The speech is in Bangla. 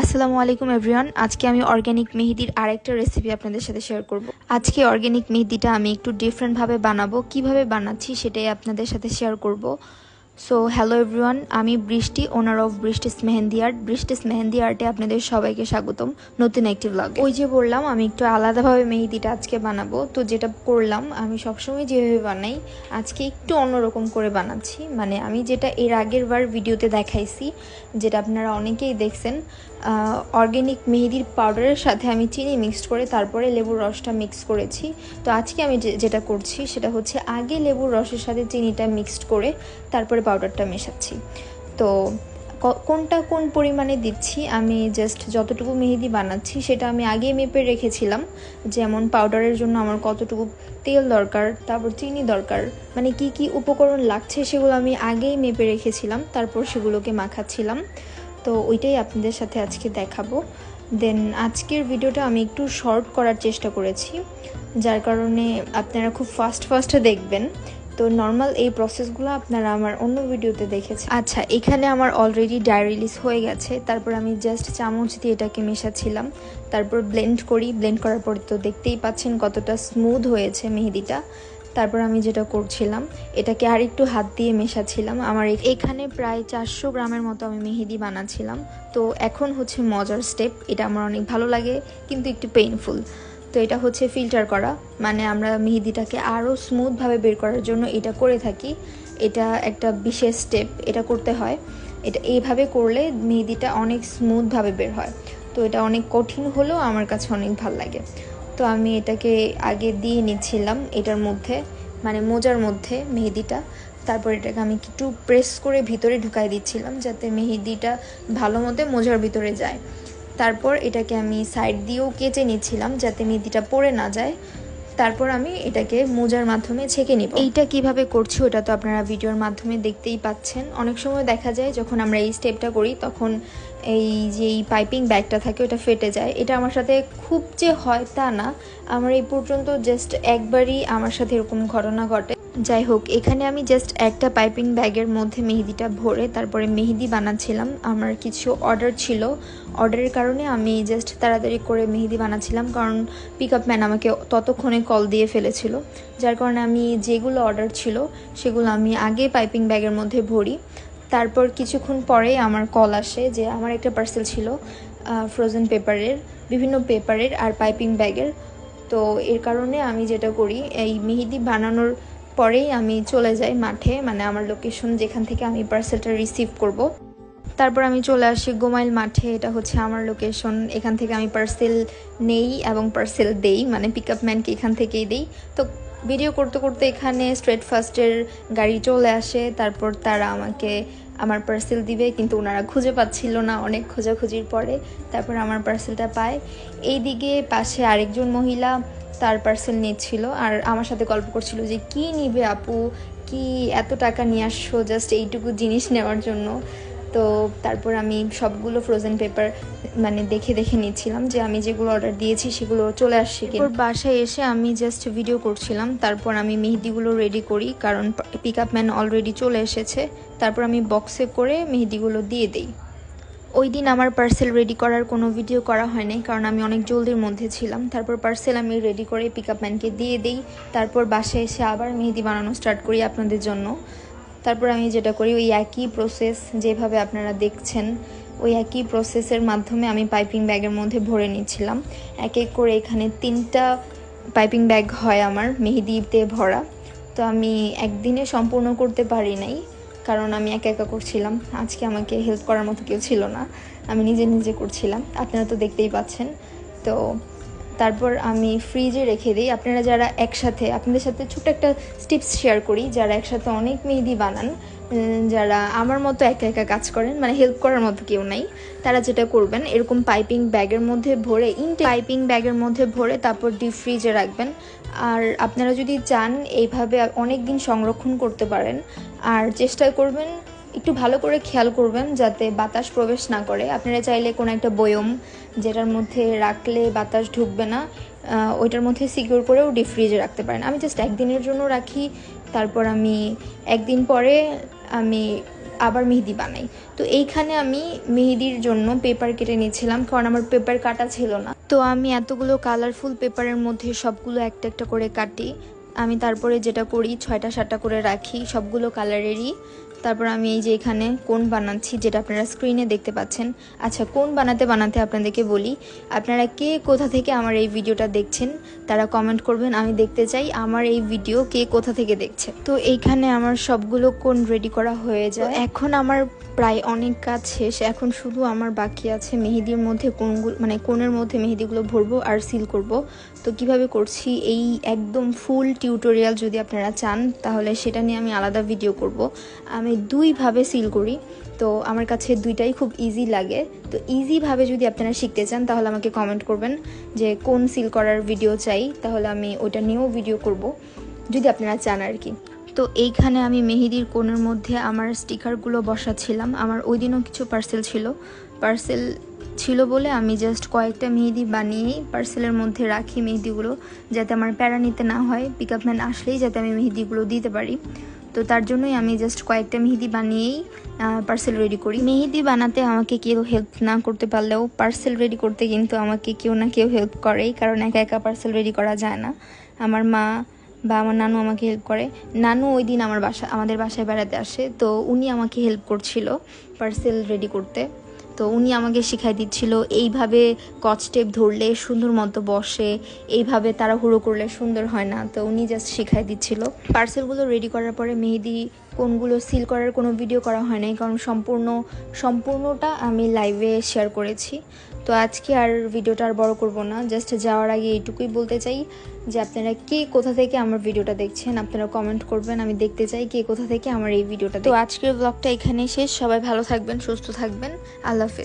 আসসালামু আলাইকুম এভরিওয়ান। আজকে আমি অর্গানিক মেহেদির আরেকটা রেসিপি আপনাদের সাথে শেয়ার করব। আজকে অর্গানিক মেহেদিটা আমি একটু ডিফারেন্ট ভাবে বানাবো। কিভাবে বানাচ্ছি সেটাই আপনাদের সাথে শেয়ার করব। সো হ্যালো এভরিওয়ান, আমি Brishti, owner of Brishti's mehendi art. Brishti's mehendi আর্টে আপনাদের সবাইকে স্বাগতম নতুন একটি ব্লগ। ওই যে বললাম আমি একটু আলাদাভাবে মেহেদিটা আজকে বানাবো, তো যেটা করলাম আমি সবসময় যেভাবে বানাই আজকে একটু অন্যরকম করে বানাচ্ছি। মানে আমি যেটা এর আগের বার ভিডিওতে দেখাইছি, যেটা আপনারা অনেকেই দেখছেন, অর্গানিক মেহেদির পাউডারের সাথে আমি চিনি মিক্সড করে তারপরে লেবুর রসটা মিক্স করেছি। তো আজকে আমি যেটা করছি সেটা হচ্ছে আগে লেবুর রসের সাথে চিনিটা মিক্সড করে তারপরে পাউডারটা মেশাচ্ছি। তো কোনটা কোন পরিমাণে দিচ্ছি আমি জাস্ট যতটুকু মেহেদি বানাচ্ছি সেটা আমি আগে মেপে রেখেছিলাম। যেমন পাউডারের জন্য আমার কতটুকু তেল দরকার, তারপর চিনি দরকার, মানে কি কি উপকরণ লাগছে সেগুলো আমি আগেই মেপে রেখেছিলাম, তারপর সেগুলোকে মাখাচ্ছিলাম। তো ওইটাই আপনাদের সাথে আজকে দেখাবো। দেন আজকের ভিডিওটা আমি একটু শর্ট করার চেষ্টা করেছি, যার কারণে আপনারা খুব ফাস্টে দেখবেন। তো নর্মাল এই প্রসেসগুলো আপনারা আমার অন্য ভিডিওতে দেখেছেন। আচ্ছা, এখানে আমার অলরেডি ড্রাই রিলিজ হয়ে গেছে। তারপর আমি জাস্ট চামচ দিয়ে এটাকে মেশাচ্ছিলাম, তারপর ব্লেন্ড করার পর তো দেখতেই পাচ্ছেন কতটা স্মুথ হয়েছে মেহেদিটা। তারপর আমি যেটা করছিলাম এটাকে আর একটু হাত দিয়ে মেশাচ্ছিলাম। আমার এখানে প্রায় 400 গ্রামের মতো আমি মেহেদি বানাচ্ছিলাম। তো এখন হচ্ছে মজার স্টেপ, এটা আমার অনেক ভালো লাগে কিন্তু একটু পেইনফুল। তো এটা হচ্ছে ফিল্টার করা, মানে আমরা মেহেদিটাকে আরও স্মুথভাবে বের করার জন্য এটা করে থাকি। এটা একটা বিশেষ স্টেপ, এটা করতে হয়। এটা এইভাবে করলে মেহেদিটা অনেক স্মুথভাবে বের হয়। তো এটা অনেক কঠিন হলেও আমার কাছে অনেক ভালো লাগে। তো আমি এটাকে আগে দিয়ে নিচ্ছিলাম এটার মধ্যে, মানে মোজার মধ্যে মেহেদিটা। তারপর এটাকে আমি একটু প্রেস করে ভিতরে ঢুকাই দিচ্ছিলাম যাতে মেহেদিটা ভালো মতো মোজার ভিতরে যায়। তারপর এটাকে আমি সাইড দিয়েও কেচে নিচ্ছিলাম যাতে মেহেদিটা পড়ে না যায়। তারপর আমি এটাকে মোজার মাধ্যমে ছেঁকে নিব। এইটা কিভাবে করছি ওটা তো আপনারা ভিডিওর মাধ্যমে দেখতেই পাচ্ছেন। অনেক সময় দেখা যায় যখন আমরা এই স্টেপটা করি তখন এই যে এই পাইপিং ব্যাগটা থাকে ওটা ফেটে যায়। এটা আমার সাথে খুব যে হয় তা না, আমার এই পর্যন্ত জাস্ট একবারই আমার সাথে এরকম ঘটনা ঘটে। যাই হোক, এখানে আমি জাস্ট একটা পাইপিং ব্যাগের মধ্যে মেহেদিটা ভরে তারপরে মেহেদি বানাচ্ছিলাম। আমার কিছু অর্ডার ছিল, অর্ডারের কারণে আমি জাস্ট তাড়াতাড়ি করে মেহেদি বানাচ্ছিলাম, কারণ পিক আপ ম্যান আমাকে ততক্ষণে কল দিয়ে ফেলেছিল। যার কারণে আমি যেগুলো অর্ডার ছিল সেগুলো আমি আগে পাইপিং ব্যাগের মধ্যে ভরি। তারপর কিছুক্ষণ পরে আমার কল আসে যে আমার একটা পার্সেল ছিল ফ্রোজেন পেপারের, বিভিন্ন পেপারের আর পাইপিং ব্যাগের। তো এর কারণে আমি যেটা করি, এই মেহেদি বানানোর পরেই আমি চলে যাই মাঠে, মানে আমার লোকেশন যেখান থেকে আমি পার্সেলটা রিসিভ করব। তারপর আমি চলে আসি গোমাইল মাঠে, এটা হচ্ছে আমার লোকেশন। এখান থেকে আমি পার্সেল নেই এবং পার্সেল দেই, মানে পিক আপ ম্যানকে এখান থেকেই দেই। তো ভিডিও করতে করতে এখানে স্ট্রেট ফাস্টের গাড়ি চলে আসে, তারপর তারা আমাকে আমার পার্সেল দিবে, কিন্তু ওনারা খুঁজে পাচ্ছিল না। অনেক খোঁজাখুঁজির পরে তারপর আমার পার্সেলটা পায়। এইদিকে পাশে আরেকজন মহিলা তার পার্সেল নিচ্ছিল আর আমার সাথে গল্প করছিল যে কি নিবে আপু, কি এত টাকা নিয়ে আসছো জাস্ট এইটুকু জিনিস নেওয়ার জন্য। তো তারপর আমি সবগুলো ফ্রোজেন পেপার মানে দেখে নিচ্ছিলাম যে আমি যেগুলো অর্ডার দিয়েছি সেগুলো চলে আসছে কিনা। বাসায় এসে আমি জাস্ট ভিডিও করছিলাম। তারপর আমি মেহেদিগুলো রেডি করি, কারণ পিক আপ ম্যান অলরেডি চলে এসেছে। তারপর আমি বক্সে করে মেহেদিগুলো দিয়ে দিই। ওই দিন আমার পার্সেল রেডি করার কোনো ভিডিও করা হয়নি, কারণ আমি অনেক জলদির মধ্যে ছিলাম। তারপর পার্সেল আমি রেডি করে পিক আপ ম্যানকে দিয়ে দিই। তারপর বাসায় এসে আবার মেহেদি বানানো স্টার্ট করি আপনাদের জন্য। তারপর আমি যেটা করি ওই একই প্রসেস, যেভাবে আপনারা দেখছেন ওই একই প্রসেসের মাধ্যমে আমি পাইপিং ব্যাগের মধ্যে ভরে নিচ্ছিলাম। এক এক করে এখানে 3টা পাইপিং ব্যাগ হয় আমার মেহেদিতে ভরা। তো আমি একদিনে সম্পূর্ণ করতে পারি নাই, কারণ আমি একা একা করছিলাম। আজকে আমাকে হেল্প করার মতো কেউ ছিল না, আমি নিজে করছিলাম, আপনারা তো দেখতেই পাচ্ছেন। তো তারপর আমি ফ্রিজে রেখে দিই। আপনারা যারা একসাথে, আপনাদের সাথে ছোট্ট একটা টিপস শেয়ার করি, যারা একসাথে অনেক মেহেদি বানান, যারা আমার মতো একা একা কাজ করেন, মানে হেল্প করার মতো কেউ নাই, তারা যেটা করবেন এরকম পাইপিং ব্যাগের মধ্যে ভরে, পাইপিং ব্যাগের মধ্যে ভরে তারপর ডিপ ফ্রিজে রাখবেন। আর আপনারা যদি চান এইভাবে অনেক দিন সংরক্ষণ করতে পারেন। আর চেষ্টা করবেন, একটু ভালো করে খেয়াল করবেন যাতে বাতাস প্রবেশ না করে। আপনারা চাইলে কোনো একটা বয়ম যেটার মধ্যে রাখলে বাতাস ঢুকবে না, ওইটার মধ্যে সিকিউর করেও ডিপ ফ্রিজে রাখতে পারেন। আমি জাস্ট একদিনের জন্য রাখি, তারপর আমি একদিন পরে আমি আবার মেহেদি বানাই। তো এইখানে আমি মেহেদির জন্য পেপার কেটে নিয়েছিলাম, কারণ আমার পেপার কাটা ছিল না। তো আমি এতগুলো কালারফুল পেপারের মধ্যে সবগুলো একটা একটা করে কাটি। আমি তারপরে যেটা করি 6টা 7টা করে রাখি সবগুলো কালারেরই। তারপর আমি এই যে এখানে কোন বানাচ্ছি, যেটা আপনারা স্ক্রিনে দেখতে পাচ্ছেন। আচ্ছা, কোন বানাতে বানাতে আপনাদেরকে বলি, আপনারা কে কোথা থেকে আমার এই ভিডিওটা দেখছেন তারা কমেন্ট করবেন। আমি দেখতে চাই আমার এই ভিডিও কে কোথা থেকে দেখছে। তো এইখানে আমার সবগুলো কোন রেডি করা হয়ে যায়। এখন আমার প্রায় অনেক কাজ শেষ, এখন শুধু আমার বাকি আছে মেহেদির মধ্যে কোনগুলো, মানে কোনের মধ্যে মেহেদিগুলো ভরবো আর সিল করব। তো কিভাবে করছি এই একদম ফুল টিউটোরিয়াল যদি আপনারা চান তাহলে সেটা নিয়ে আমি আলাদা ভিডিও করব। আমি দুইভাবে সিল করি, তো আমার কাছে দুইটাই খুব ইজি লাগে। তো ইজিভাবে যদি আপনারা শিখতে চান তাহলে আমাকে কমেন্ট করবেন যে কোন সিল করার ভিডিও চাই, তাহলে আমি ওইটা নিয়েও ভিডিও করব যদি আপনারা চান আর কি। তো এইখানে আমি মেহেদির কোণের মধ্যে আমার স্টিকারগুলো বসাচ্ছিলাম। আমার ওই দিনও কিছু পার্সেল ছিল বলে আমি জাস্ট কয়েকটা মেহেদি বানিয়েই পার্সেলের মধ্যে রাখি মেহেদিগুলো, যাতে আমার প্যারা নিতে না হয়, পিকআপ ম্যান আসলেই যাতে আমি মেহেদিগুলো দিতে পারি। তো তার জন্যই আমি জাস্ট কয়েকটা মেহেদি বানিয়েই পার্সেল রেডি করি। মেহেদি বানাতে আমাকে কেউ হেল্প না করতে পারলেও পার্সেল রেডি করতে কিন্তু আমাকে কেউ না কেউ হেল্প করেই, কারণ একা একা পার্সেল রেডি করা যায় না। আমার মা বা আমার নানু আমাকে হেল্প করে। নানু ওই দিন আমাদের বাসায় বেড়াতে আসে, তো উনি আমাকে হেল্প করছিল পার্সেল রেডি করতে। তো উনি আমাকে শিখাই দিচ্ছিল এইভাবে কচ টেপ ধরলে সুন্দর মতো বসে, এইভাবে তাড়াহুড়ো করলে সুন্দর হয় না। তো উনি জাস্ট শিখাই দিচ্ছিল। পার্সেলগুলো রেডি করার পরে মেহেদি কোনগুলো সিল করার কোনো ভিডিও করা হয় নাই, কারণ সম্পূর্ণটা আমি লাইভে শেয়ার করেছি। তো আজকে আর ভিডিওটা আর বড় করব না, জাস্ট যাওয়ার আগে এইটুকুই বলতে চাই যে আপনারা কে কোথা থেকে আমার ভিডিওটা দেখছেন আপনারা কমেন্ট করবেন, আমি দেখতে চাই কে কোথা থেকে আমার এই ভিডিওটা। তো আজকের ব্লগটা এখানেই শেষ। সবাই ভালো থাকবেন, সুস্থ থাকবেন, আল্লাহ হাফেজ।